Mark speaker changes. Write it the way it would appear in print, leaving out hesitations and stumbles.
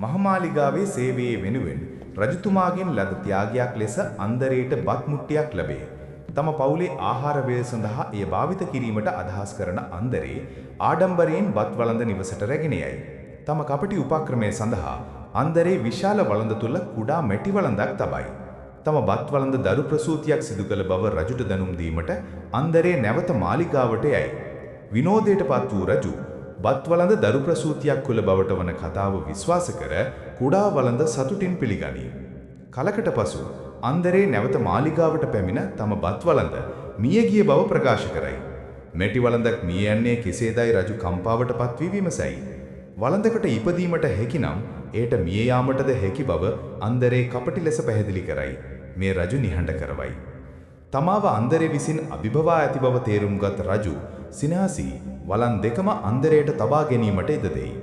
Speaker 1: මහමාලිගාවේ සේවයේ වෙනුවෙන් රජතුමාගෙන් ලද ත්‍යාගයක් ලෙස අන්දරේට බත් මුට්ටියක් ලැබේ. තම පවුලේ ආහාර වේල සඳහා එය භාවිත කිරීමට අදහස් කරන අන්දරේ ආඩම්බරයෙන් බත් වළඳ නිවසට රැගෙන යයි. තම කපටි උපක්‍රමය සඳහා අන්දරේ විශාල වළඳ තුල කුඩා මැටි වළඳක් තබයි. තම බත් වළඳ දරු ප්‍රසූතියක් සිදු කළ බව රජුට දැනුම් දීමට අන්දරේ නැවත මාලිගාවට යයි. විනෝදයට පත් වූ රජු බත් වළඳ දරු ප්‍රසූතියක් කළ බවට වන කතාව විශ්වාස කර කුඩා වළඳ සතුටින් පිළිගනී. කලකට පසු අන්දරේ නැවත මාලිගාවට පැමිණ තම බත් වළඳ මිය ගිය බව ප්‍රකාශ කරයි. මැටි වළඳක් මිය යන්නේ කෙසේදයි රජු කම්පාවට පත් වී විමසයි. වළඳකට ඉපදීමට හැකි නම් එයට මිය යාමටද හැකි බව අන්දරේ කපටි ලෙස පැහැදිලි කරයි. මේ රජු නිහඬ කරවයි. තමාව අන්දරේ විසින් අභිභවා ඇති බව තේරුම්ගත් රජු සිනාසී වළන් දෙකම අන්දරේට තබා ගැනීමට ඉඩ දෙයි.